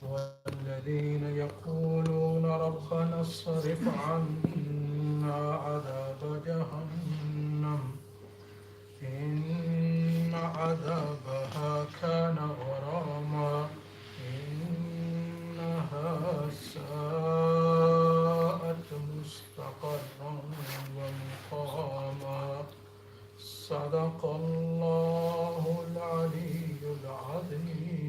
والذين يقولون ربنا اصرف عنا عذاب جهنم إن عذابها كان غراما إنها ساءت مستقرا ومقاما صدق الله العلي العظيم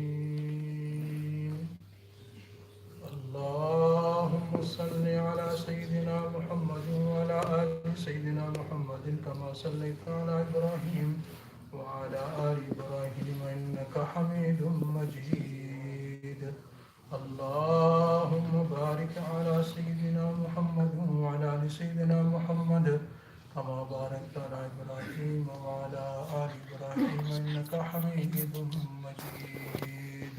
اللهم صل على سيدنا محمد وعلى آل سيدنا محمد كما صليت على إبراهيم وعلى آل إبراهيم إنك حميد مجيد اللهم بارك على سيدنا محمد وعلى آل سيدنا محمد كما باركت على إبراهيم وعلى آل إبراهيم إنك حميد مجيد.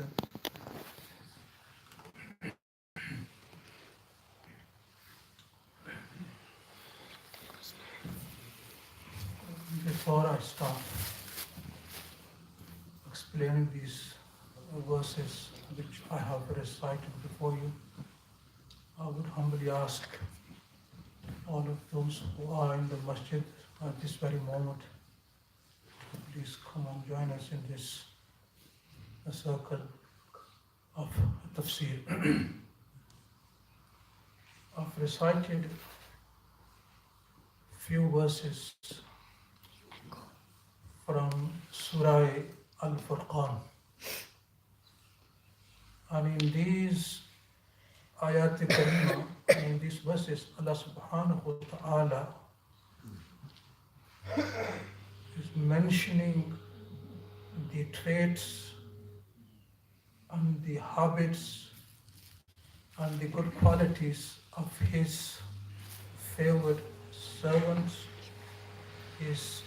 Before I start explaining these verses which I have recited before you, I would humbly ask all of those who are in the masjid at this very moment to please come and join us in this circle of tafsir. I've recited few verses from Surah Al-Furqan. And in these ayat karima, in these verses, Allah subhanahu wa ta'ala is mentioning the traits and the habits and the good qualities of His favored servants, His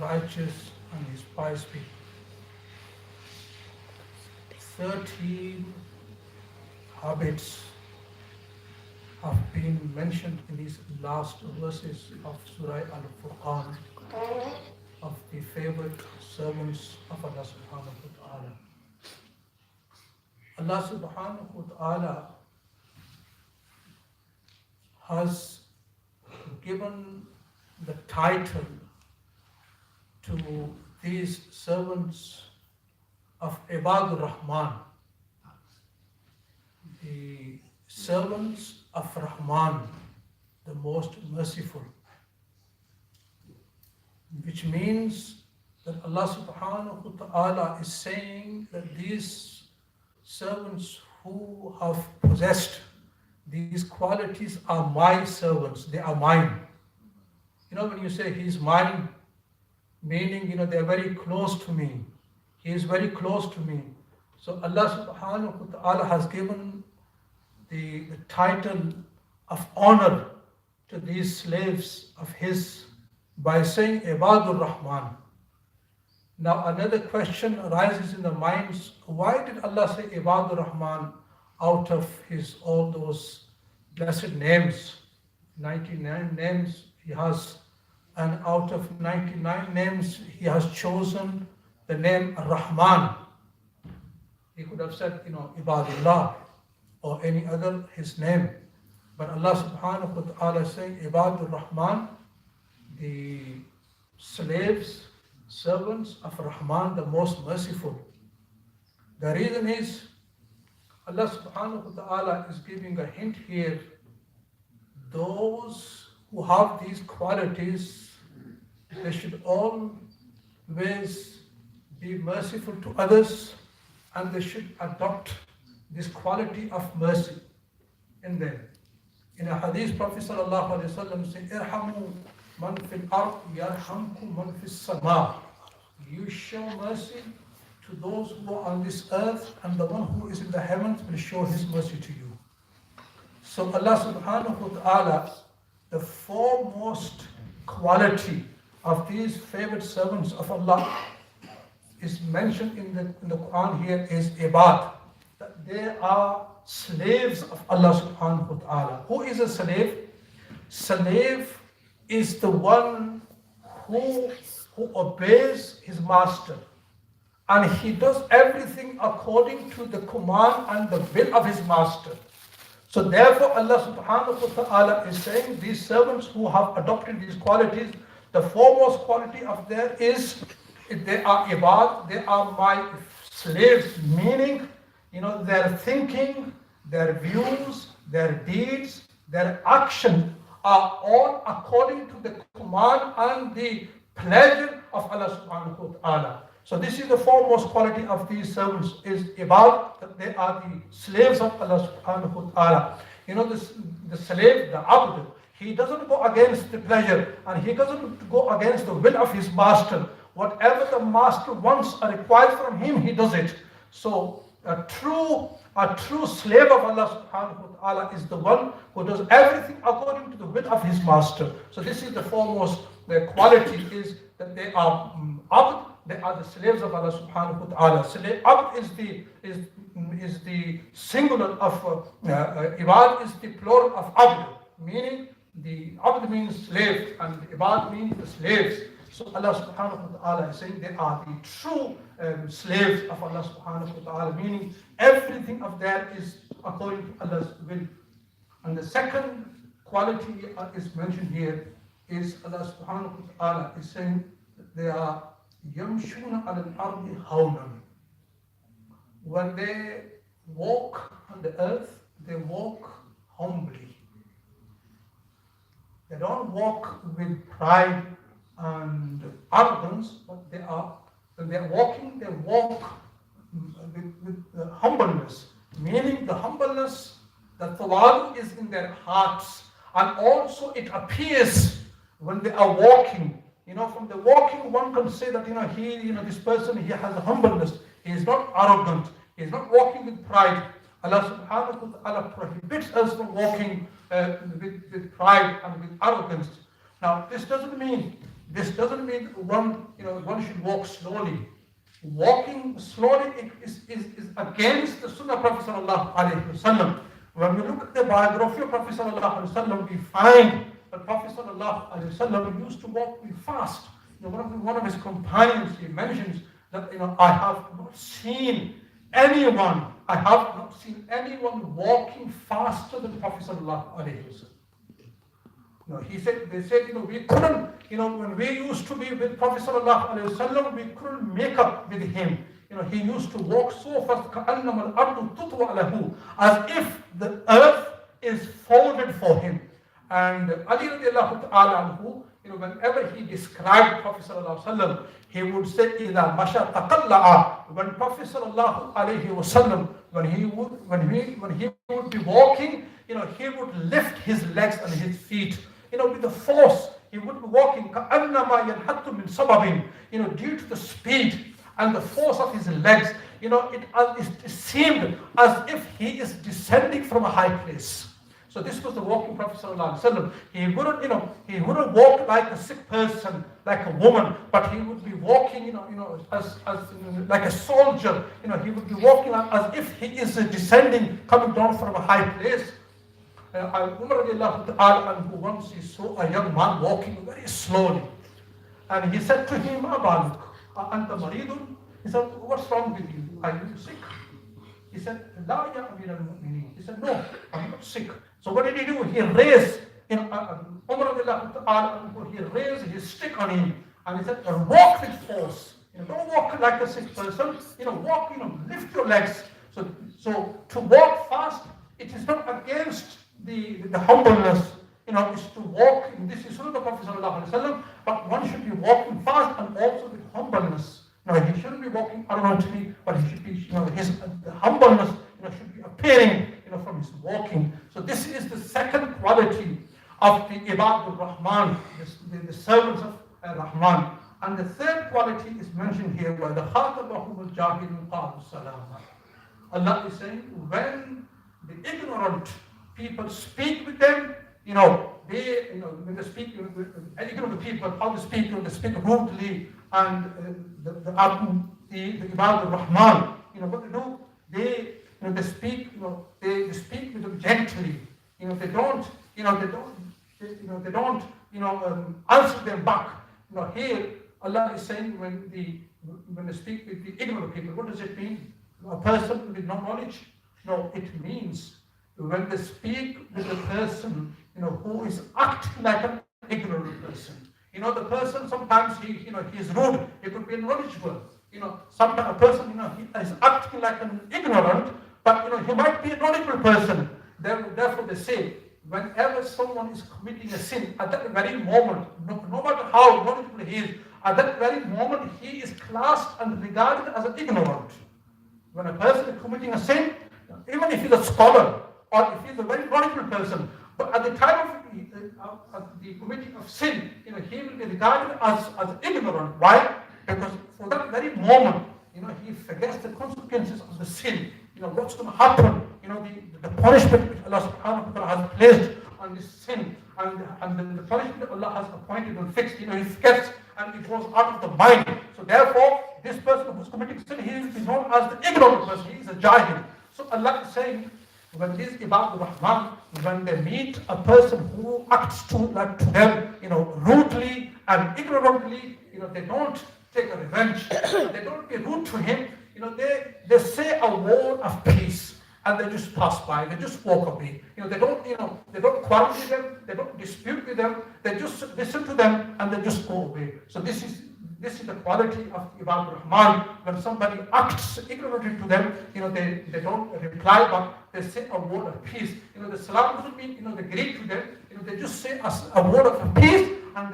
righteous and His pious people. 13 habits have been mentioned in these last verses of Surah Al-Furqan of the favored servants of Allah subhanahu wa ta'ala. Allah subhanahu wa ta'ala has given the title to these servants of Ibadur Rahman, the servants of Rahman, the most merciful, which means that Allah subhanahu wa ta'ala is saying that these servants who have possessed these qualities are my servants, they are mine. You know, when you say he's mine, meaning, they're very close to me. He is very close to me. So Allah subhanahu wa ta'ala has given the title of honor to these slaves of His by saying Ibadur Rahman. Now another question arises in the minds, why did Allah say Ibadur Rahman out of His all those blessed names? 99 names He has, and out of 99 names He has chosen the name Rahman. He could have said, Ibadullah or any other His name. But Allah subhanahu wa ta'ala is saying Ibadur Rahman, the slaves, servants of Rahman, the most merciful. The reason is Allah subhanahu wa ta'ala is giving a hint here. Those who have these qualities, they should always be merciful to others, and they should adopt this quality of mercy in them. In a hadith, Prophet sallallahu alaihi wasallam said, "Irhamu man fil ard yarhamkum man fis sama." You show mercy to those who are on this earth, and the one who is in the heavens will show His mercy to you. So Allah subhanahu wa ta'ala, the foremost quality of these favored servants of Allah is mentioned in the Quran here is ibad, that they are slaves of Allah subhanahu wa ta'ala. Who is a slave? Slave is the one who obeys his master. and he does everything according to the command and the will of his master. So therefore Allah subhanahu wa ta'ala is saying these servants who have adopted these qualities, the foremost quality of theirs is they are ibad, they are my slaves, meaning their thinking, their views, their deeds, their action are all according to the command and the pleasure of Allah subhanahu wa ta'ala. So this is the foremost quality of these servants is ibad, that they are the slaves of Allah subhanahu wa ta'ala. The slave, the abd, he doesn't go against the pleasure and he doesn't go against the will of his master. Whatever the master wants or requires from him, he does it. So a true slave of Allah subhanahu wa ta'ala is the one who does everything according to the will of his master. So this is the foremost quality is that they are abd, they are the slaves of Allah subhanahu wa ta'ala. Slave, abd is the singular of ibad is the plural of abd, meaning the abd means slave and ibad means the slaves. So Allah subhanahu wa ta'ala is saying they are the true slaves of Allah subhanahu wa ta'ala, meaning everything of that is according to Allah's will. And the second quality is mentioned here is Allah subhanahu wa ta'ala is saying that they are yamshuna al-ardi hawnan. When they walk on the earth, they walk humbly. They don't walk with pride and arrogance, but when they are walking, they walk with humbleness, meaning the humbleness, the tawadu is in their hearts, and also it appears when they are walking. From the walking, one can say that this person, he has a humbleness. He is not arrogant. He is not walking with pride. Allah subhanahu wa ta'ala prohibits us from walking with pride and with arrogance. Now, this doesn't mean one should walk slowly. Walking slowly is against the Sunnah of Prophet sallallahu alaihi wasallam. When we look at the biography of Prophet sallallahu alaihi wasallam, we find that Prophet sallallahu alaihi wasallam used to walk very fast. One of his companions, he mentions that I have not seen anyone walking faster than Prophet sallallahu alaihi wasallam. They said, we couldn't, when we used to be with Prophet sallallahu alaihi wasallam, we couldn't make up with him. He used to walk so fast, كَأَنَّمَا الْأَرْضُ تُطْوَى لَهُ, as if the earth is folded for him. And Ali radiallahu ta'ala anhu, whenever he described Prophet sallallahu alaihi wasallam, he would say, إِذَا مَشَى تَقَلَّعَ. When Prophet sallallahu alaihi wasallam, when he would be walking, he would lift his legs and his feet. With the force, he would be walking كَأَنَّمَا يَنْحَتُّ مِنْ صَبَبٍ. Due to the speed and the force of his legs, it seemed as if he is descending from a high place. So this was the walking Prophet sallallahu alaihi wasallam. He wouldn't walk like a sick person, like a woman, but he would be walking, as like a soldier. He would be walking as if he is descending, coming down from a high place. Umar radiallahu ta'ala anhu, once he saw a young man walking very slowly, and he said to him, Abaluk, anta maridun? He said, what's wrong with you? Are you sick? He said, La ya amir al-mu'mineen. He said, no, I'm not sick. So what did he do? He raised, Umar radiallahu ta'ala anhu, he raised his stick on him, and he said, walk with force. Don't walk like a sick person. Walk, lift your legs. So to walk fast, it is not against the humbleness, is to walk. This is Sunnah of Prophet sallallahu alaihi wasallam, but one should be walking fast and also with humbleness. He shouldn't be walking arrogantly, but he should be, his humbleness, should be appearing, from his walking. So this is the second quality of the Ibad al-Rahman, the servants of Rahman. And the third quality is mentioned here, where the khatabahum al-jahilun qalu salama. Allah is saying, when the ignorant people speak with them, when they speak with ignorant people, how they speak rudely, and the Ibad al-Rahman, what they do, they speak with them gently. They don't answer them back. Here Allah is saying when they speak with with the ignorant people. What does it mean? A person with no knowledge? No, it means when they speak with a person, who is acting like an ignorant person. The person sometimes he is rude. He could be knowledgeable. Sometimes a person, he is acting like an ignorant, but he might be a knowledgeable person. Therefore, they say, whenever someone is committing a sin, at that very moment, no matter how knowledgeable he is, at that very moment he is classed and regarded as an ignorant. When a person is committing a sin, even if he's a scholar or if he's a very knowledgeable person, but at the time of the committing of sin, he will be regarded as ignorant. Why? Because for that very moment, he forgets the consequences of the sin. What's going to happen? The punishment which Allah subhanahu wa ta'ala has placed on this sin, and the punishment that Allah has appointed and fixed, he forgets and it goes out of the mind. So therefore, this person who's committing sin, he is known as the ignorant person. He is a jahil. So Allah is saying, when these Ibad Rahman, when they meet a person who acts to them, rudely and ignorantly, they don't take a revenge, they don't be rude to him, they say a word of peace and they just pass by, they just walk away. They don't quarrel with them, they don't dispute with them, they just listen to them and they just go away. So this is the quality of Ibad Rahman. When somebody acts ignorantly to them, they don't reply, but they say a word of peace. The salam doesn't mean, they greet to them, they just say a word of peace and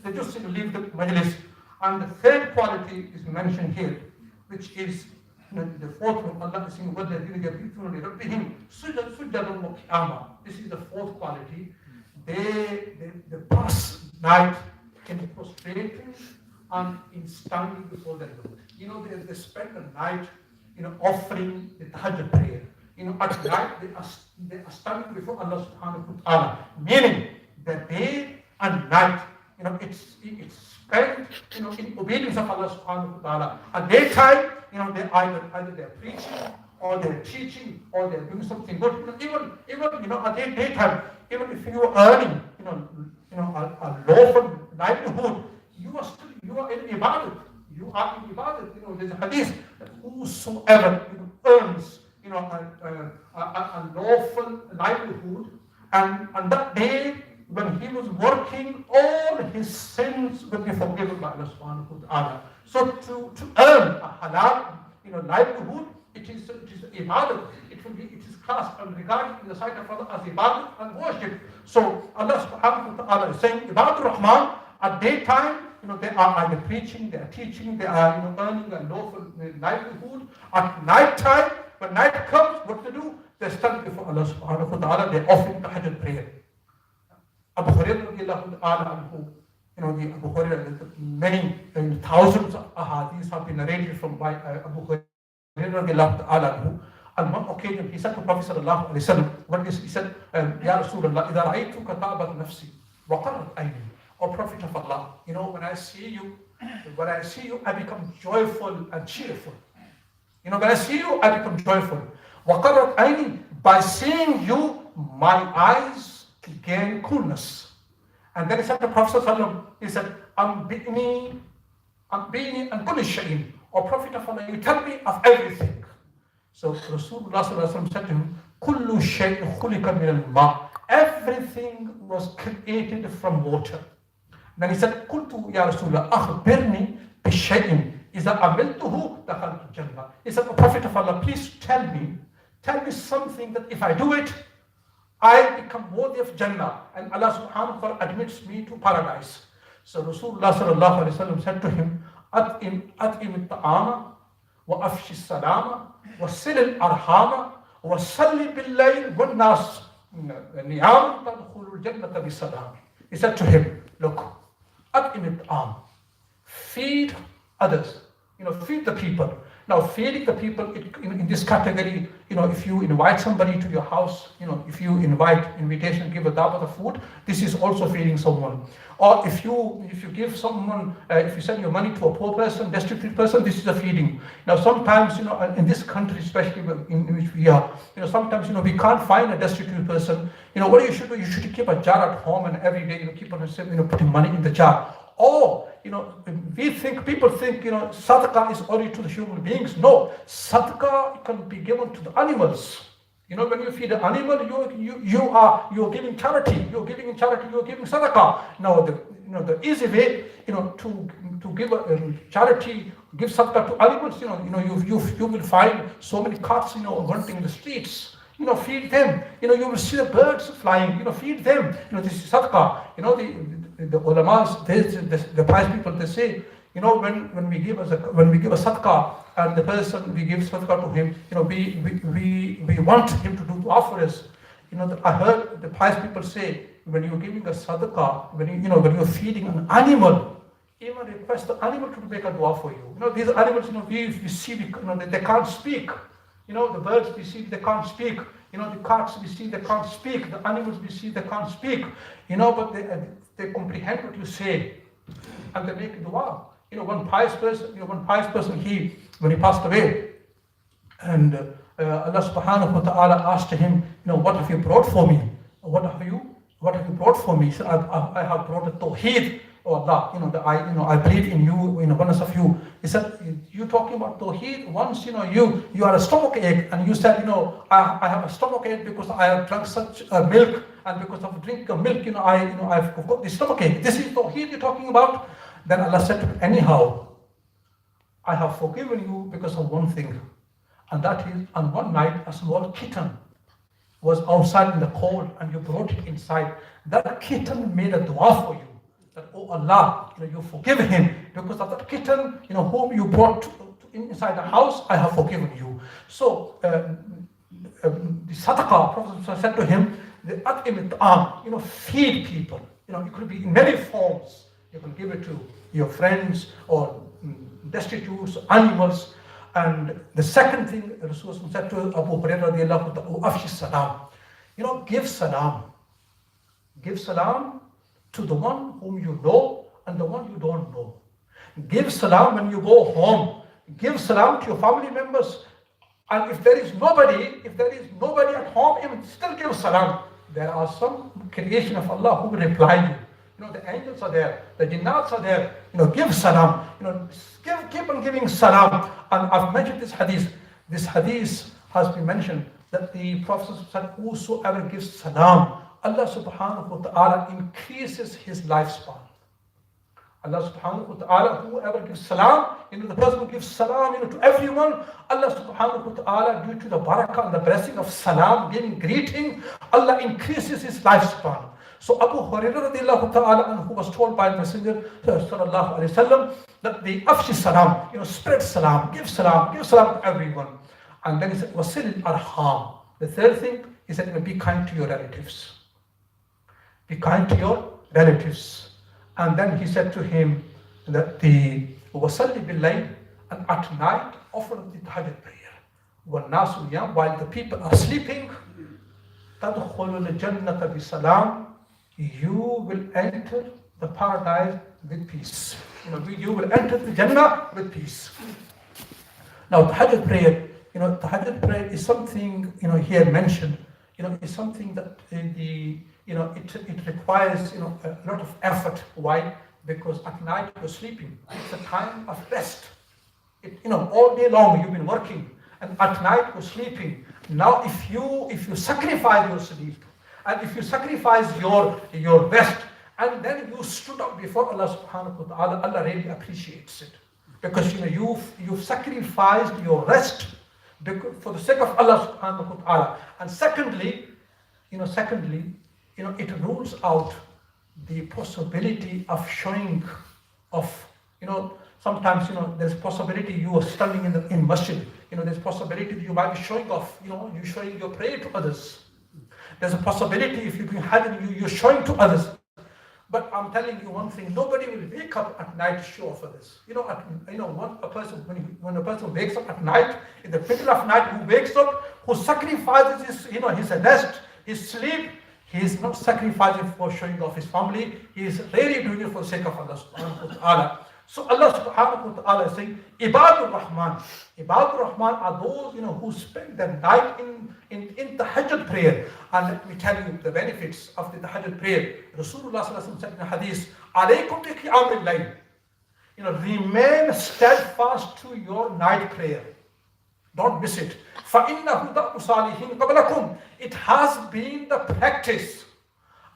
they just leave the majlis. And the third quality is mentioned here, which is the fourth one. Allah is saying, this is the fourth quality. They pass night in prostrating and in standing before their Lord. They spend the night, offering the tahajjud prayer. At night they are standing before Allah subhanahu wa ta'ala. Meaning that day and night, it's spent, in obedience of Allah subhanahu wa ta'ala. At daytime, they either they're preaching or they're teaching or they're doing something good. Even at daytime, even if you are earning, a lawful livelihood, you are in ibadat. You are in ibadat. There's a hadith that whosoever earns, a lawful livelihood, and on that day when he was working, all his sins will be forgiven by Allah subhanahu wa ta'ala. So to earn a halal, livelihood, it is ibadat. It is classed and regarded in the sight of Allah as ibadat and worship. So Allah subhanahu wa ta'ala is saying, Ibad Rahman, at daytime, they are either preaching, they are teaching, they are earning a lawful livelihood. At night time, when night comes, what to do? They stand before Allah subhanahu wa ta'ala, they offer tahajjud prayer. Abu Hurairah, the Abu Hurairah, many thousands of ahadiths have been narrated from by Abu Hurairah. On one occasion, he said to Prophet sallallahu alaihi wasallam, he said, Ya Rasulullah, إذا رأيتك طابت نفسي وقرت عيني. O Prophet of Allah, when I see you, I become joyful and cheerful. When I see you, I become joyful. وقرت عيني. By seeing you, my eyes gain coolness. And then he said to Prophet sallallahu alaihi wasallam, he said, Ambini and kulli shay'in. O Prophet of Allah, you tell me of everything. So Rasulullah sallallahu alaihi wasallam said to him, Kullu shay'in khulika min al-ma. Everything was created from water. Then he said, Qultu ya Rasulullah, akhbirni bi shay'in iza amiltuhu dakhaltu jannah. He said, O Prophet of Allah, please tell me something that if I do it, I become worthy of Jannah, and Allah subhanahu wa ta'ala admits me to paradise. So Rasulullah sallallahu alaihi wasallam said to him, At'im al-ta'ama, wa afshi salama, wa sil al-arhama, wa salli bil-layl, wa nas niyam tadkhulu al-jannata bi-salam. He said to him, look, At'im al-ta'am, feed others, feed the people. Now, feeding the people in this category, if you invite somebody to your house, if you invitation, give a dawah of food, this is also feeding someone. Or if you give someone, if you send your money to a poor person, destitute person, this is a feeding. Now, sometimes, in this country, especially in which we are, sometimes, we can't find a destitute person. What you should do, you should keep a jar at home, and every day, keep on, putting money in the jar. Or people think, sadaqah is only to the human beings. No, sadaqah can be given to the animals. When you feed an animal, you're giving charity. You're giving charity. You're giving sadaqah. Now, the easy way, to give a charity, give sadaqah to animals. You will find so many carts, wanting the streets. Feed them. You will see the birds flying. Feed them. This is sadaqah. The ulamas, the pious people, they say, when we give a sadaqah, and the person we give sadaqah to him, we want him to do dua for us. I heard the pious people say, when you're giving a sadaqah, when you're feeding an animal, even request the animal to make a dua for you. These animals, we see, they can't speak. The birds we see, they can't speak. The carts we see, they can't speak. The animals we see, they can't speak. But they comprehend what you say, and they make dua. One pious person, when he passed away, and Allah subhanahu wa ta'ala asked him, what have you brought for me? What have you brought for me? He said, I have brought a tawheed. Oh Allah, I believe in you, oneness of you. He said, you talking about tawheed? Once, you are a stomach ache, and you said, I have a stomach ache because I have drunk such milk, and because of drinking of milk, I've got this stomach ache. This is tawheed you're talking about? Then Allah said to him, anyhow, I have forgiven you because of one thing, and that is, on one night, a small kitten was outside in the cold, and you brought it inside. That kitten made a dua for you. That, oh Allah, you forgive him because of that kitten, whom you brought to inside the house, I have forgiven you. So the sadaqah, Prophet said to him, the at'im ta'am, feed people. It could be in many forms. You can give it to your friends or destitutes, animals. And the second thing Rasulullah said to Abu Hurairah radiallahu ta'ala, afshi salam. Give salam. Give salam to the one whom you know and the one you don't know. Give salam when you go home. Give salam to your family members. And if there is nobody at home, even still give salam. There are some creation of Allah who will reply you. The angels are there, the jinnats are there. Give salam. Keep on giving salam. And I've mentioned this hadith. This hadith has been mentioned that the Prophet said, whosoever gives salam, Allah subhanahu wa ta'ala increases his lifespan. Allah subhanahu wa ta'ala, whoever gives salam, the person who gives salam, to everyone, Allah subhanahu wa ta'ala, due to the barakah and the blessing of salam, giving greeting, Allah increases his lifespan. So Abu Hurairah radiallahu ta'ala, who was told by the Messenger sallallahu alayhi wasallam that the afshi salam, spread salam, give salam to everyone. And then he said, wasil arham. The third thing, he said, be kind to your relatives. Be kind to your relatives. And then he said to him that the wasalli bil-layl, and at night offer the tahajjud prayer. وَالنَّاسُ يَنَامُ, while the people are sleeping, تَدْخُلُ الْجَنَّةَ بِسَلَامٍ, you will enter the paradise with peace. You will enter the Jannah with peace. Now, tahajjud prayer is something, here mentioned, is something that it requires, a lot of effort. Why? Because at night you're sleeping. It's a time of rest. All day long you've been working, and at night you're sleeping. Now, if you sacrifice your sleep, and if you sacrifice your rest, and then you stood up before Allah subhanahu wa ta'ala, Allah really appreciates it. Because you've sacrificed your rest for the sake of Allah subhanahu wa ta'ala. And secondly, it rules out the possibility of showing off. Sometimes, there's possibility you are standing in masjid. There's possibility you might be showing off. You're showing your prayer to others. There's a possibility if you've been having, you're showing to others. But I'm telling you one thing: nobody will wake up at night to show off for this. When a person wakes up at night, in the middle of night, who wakes up, who sacrifices his rest, his sleep, he is not sacrificing for showing off his family. He is really doing it for the sake of Allah subhanahu wa ta'ala. So Allah subhanahu wa ta'ala is saying, Ibadur Rahman. Ibadur Rahman are those who spend their night in tahajjud prayer. And let me tell you the benefits of the tahajjud prayer. Rasulullah sallallahu alaihi wasallam said in a hadith, Alaykum bi qiyamil layl. remain steadfast to your night prayer. Don't miss it. فَإِنَّهُ دَأْبُ صَالِحِينَ قَبْلَكُمْ. It has been the practice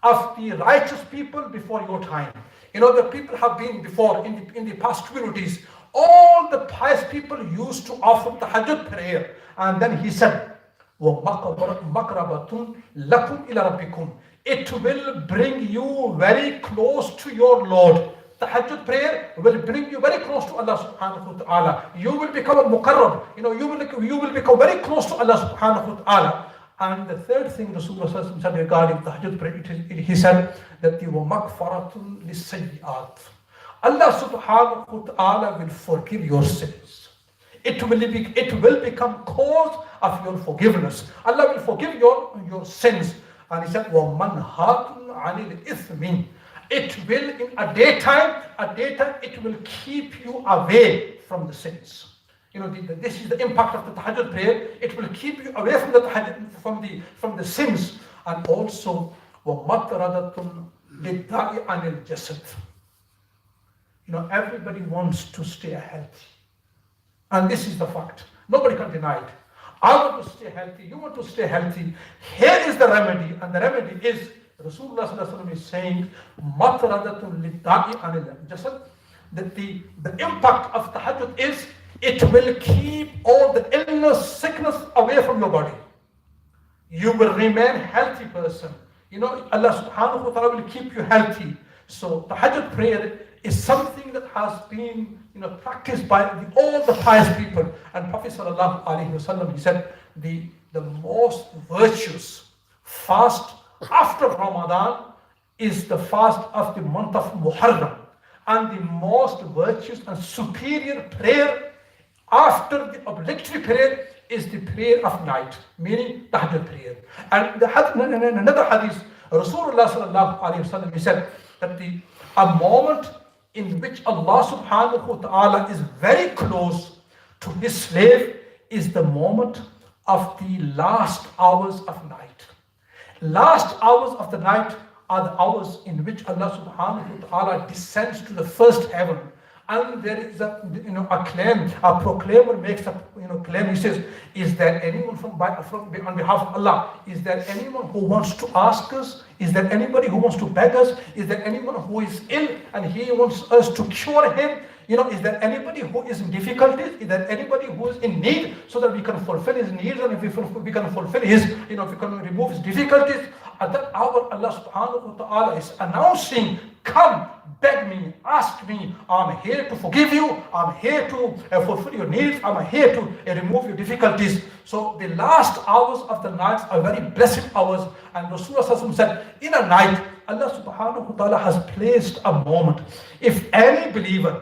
of the righteous people before your time. The people have been before in the past communities. All the pious people used to offer the tahajjud prayer. And then he said, وَمَقْرَبَةٌ لَكُمْ إِلَى رَبِّكُمْ. It will bring you very close to your Lord. Tahajjud prayer will bring you very close to Allah subhanahu wa ta'ala. You will become a muqarrab. You will become very close to Allah subhanahu wa ta'ala. And the third thing Rasulullah said regarding tahajjud prayer, he said that the وَمَغْفَرَةٌ لِلسَّيِّئَاتِ. Allah subhanahu wa ta'ala will forgive your sins. It will become cause of your forgiveness. Allah will forgive your sins. And he said, وَمَنْهَاتٌ عَنِ الْإِثْمِ. It will, in a daytime, it will keep you away from the sins. This is the impact of the tahajjud prayer. It will keep you away from the tahajjud, from the sins. And also, وَمَطْرَدَةٌ لِلدَّاءِ عَنِ الْجَسَدِ. Everybody wants to stay healthy. And this is the fact. Nobody can deny it. I want to stay healthy. You want to stay healthy. Here is the remedy. And the remedy is, Rasulullah sallallahu alaihi wasallam is saying, "Matradatun lidda'i anil jasad." That the impact of tahajjud is, it will keep all the illness, sickness away from your body. You will remain healthy person. Allah subhanahu wa ta'ala will keep you healthy. So tahajjud prayer is something that has been practiced by all the pious people. And Prophet sallallahu alaihi wasallam, he said, the most virtuous fast after Ramadan is the fast of the month of Muharram. And the most virtuous and superior prayer after the obligatory prayer is the prayer of night, meaning tahajjud prayer. And in another hadith, Rasulullah sallallahu alaihi wasallam, he said that a moment in which Allah subhanahu wa ta'ala is very close to his slave is the moment of the last hours of night. Last hours of the night are the hours in which Allah subhanahu wa ta'ala descends to the first heaven. And there is a claim, a proclaimer makes a claim. He says, "Is there anyone on behalf of Allah? Is there anyone who wants to ask us? Is there anybody who wants to beg us? Is there anyone who is ill and he wants us to cure him? Is there anybody who is in difficulties? Is there anybody who is in need so that we can fulfill his needs and if we can fulfill his, if we can remove his difficulties?" At that hour, Allah subhanahu wa ta'ala is announcing, "Come, beg me, ask me. I'm here to forgive you. I'm here to fulfill your needs. I'm here to remove your difficulties." So the last hours of the night are very blessed hours. And Rasulullah said, in a night, Allah subhanahu wa ta'ala has placed a moment. If any believer,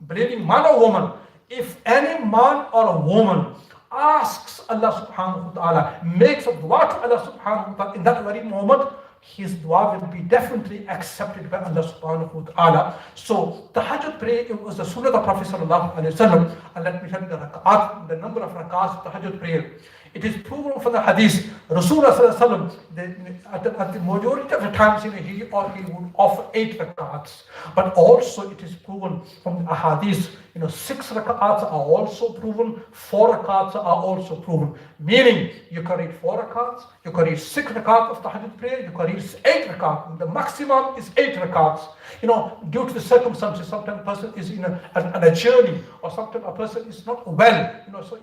believing man or woman, if any man or a woman asks Allah subhanahu wa ta'ala, makes a dua to Allah subhanahu wa ta'ala in that very moment, his dua will be definitely accepted by Allah subhanahu wa ta'ala. So tahajjud prayer, it was the sunnah of the Prophet sallallahu alaihi wasallam. And let me tell you the number of rakats of tahajjud prayer. It is proven from the hadith. Rasulullah sallallahu alaihi wasallam, at the majority of the times he would offer 8 rakats. But also it is proven from the hadith, 6 rakats are also proven, 4 rakats are also proven. Meaning you can read 4 rakats, you can read 6 rakats of tahajjud prayer, you can read 8 rakats. The maximum is 8 rakats. Due to the circumstances, sometimes a person is on a journey, or sometimes a person is not well. So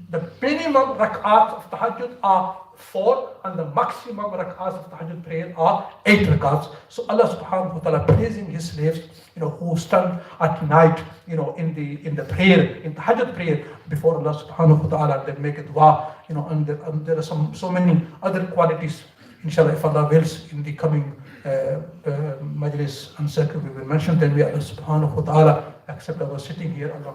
the minimum rak'at of tahajjud are 4 and the maximum rak'ats of tahajjud prayer are 8 rak'ats. So Allah subhanahu wa ta'ala praising his slaves, who stand at night, in the prayer, in tahajjud prayer before Allah subhanahu wa ta'ala, they make a dua, and there are so many other qualities. Inshallah, if Allah wills, in the coming majlis and circle we will mention, then we Allah subhanahu wa ta'ala accept our sitting here. Allah